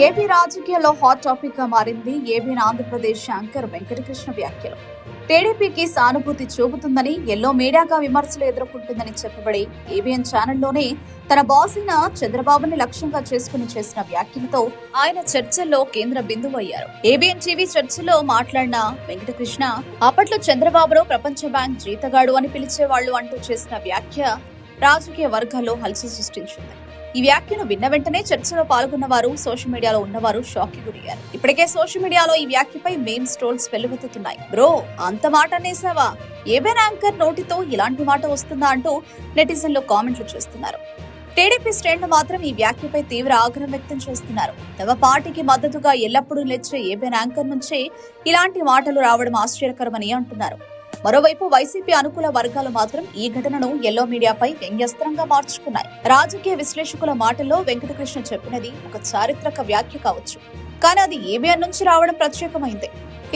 AP రాజకీయాల్లో hot topic గా మారింది ఏబీఎన్ ఆంధ్రప్రదేశ్ యాంకర్ వెంకటకృష్ణ వ్యాఖ్యలు. టీడీపీకి సానుభూతి చూపుతుందని, ఎల్లో మీడియాగా విమర్శలు ఎదుర్కొంటుందని చెప్పబడి ఏబీఎన్ ఛానల్లోనే తన బాస్ అయిన చంద్రబాబుని లక్ష్యంగా చేసుకుని చేసిన వ్యాఖ్యలతో ఆయన చర్చల్లో కేంద్ర బిందువు అయ్యారు. ఏబీఎన్ టీవీ చర్చలో మాట్లాడిన వెంకటకృష్ణ అప్పట్లో చంద్రబాబును ప్రపంచ బ్యాంక్ జీతగాడు అని పిలిచేవాళ్లు అంటూ చేసిన వ్యాఖ్య రాజకీయ వర్గాల్లో హల్చల్ సృష్టించింది. ఈ వ్యాఖ్యను విన్న వెంటనే చర్చలో పాల్గొన్న వారు, సోషల్ మీడియాలో ఉన్నవారు షాక్ కి గురయ్యారు. ఇప్పటికే సోషల్ మీడియాలో ఈ వ్యాఖ్యపై మేమ్స్ ట్రోల్స్ వెల్లువెత్తుతున్నాయి. బ్రో, అంత మాట అనేసావా? ఏబీఎన్ యాంకర్ నోటితో ఇలాంటి మాట వస్తుందా అంటూ నెటిజన్లు కామెంట్లు చేస్తున్నారు. టీడీపీ శ్రేణులు మాత్రం ఈ వ్యాఖ్యపై తీవ్ర ఆగ్రహం వ్యక్తం చేస్తున్నారు. తమ పార్టీకి మద్దతుగా ఎల్లప్పుడూ నిలిచే ఏబీఎన్ యాంకర్ నుంచే ఇలాంటి మాటలు రావడం ఆశ్చర్యకరమని అంటున్నారు. మరోవైపు వైసీపీ అనుకూల వర్గాలు మాత్రం ఈ ఘటనను ఎల్లో మీడియాపై వ్యంగ్యస్త్రంగా మార్చుకున్నాయి. రాజకీయ విశ్లేషకుల మాటల్లో వెంకటకృష్ణ చెప్పినది ఒక చారిత్రక వ్యాఖ్య కావచ్చు, కానీ అది ఏబీఎన్ నుంచి రావడం ప్రత్యేకమైంది.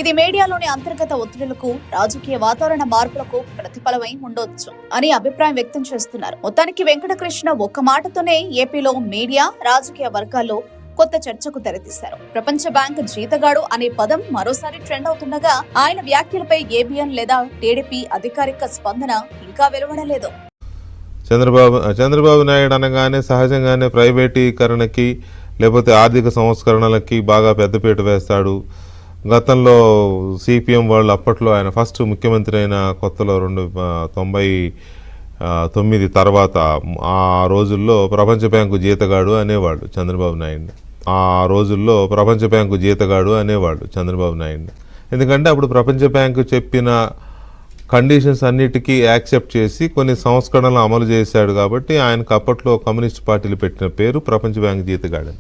ఇది మీడియాలోని అంతర్గత ఒత్తిడులకు, రాజకీయ వాతావరణ మార్పులకు ప్రతిఫలమై ఉండొచ్చు అని అభిప్రాయం వ్యక్తం చేస్తున్నారు. మొత్తానికి వెంకటకృష్ణ ఒక్క మాటతోనే ఏపీలో మీడియా, రాజకీయ వర్గాల్లో కొత్త చర్చకు తెరతీశారు. ప్రపంచ బ్యాంక్ జీతగాడు అనే పదం మరోసారి ట్రెండ్ అవుతుండగా ఆయన వ్యాఖ్యలపై ఏబీఎన్ లేదా టీడీపీ అధికారిక స్పందన ఇంకా వెలువడలేదు. చంద్రబాబు నాయుడు అనగానే సహజంగానే ప్రైవేటీకరణకి లేకపోతే ఆర్థిక సంస్కరణలకి బాగా పెద్దపీట వేస్తాడు. గతంలో సిపిఎం వాళ్ళు అప్పట్లో ఆయన ఫస్ట్ ముఖ్యమంత్రి అయిన కొత్తలో 1999 తర్వాత ఆ రోజుల్లో ప్రపంచ బ్యాంకు జీతగాడు అనేవాళ్ళు చంద్రబాబు నాయుడిని. ఎందుకంటే అప్పుడు ప్రపంచ బ్యాంకు చెప్పిన కండిషన్స్ అన్నిటికీ యాక్సెప్ట్ చేసి కొన్ని సంస్కరణలు అమలు చేశాడు. కాబట్టి ఆయనకు అప్పట్లో కమ్యూనిస్ట్ పార్టీలు పెట్టిన పేరు ప్రపంచ బ్యాంకు జీతగాడు.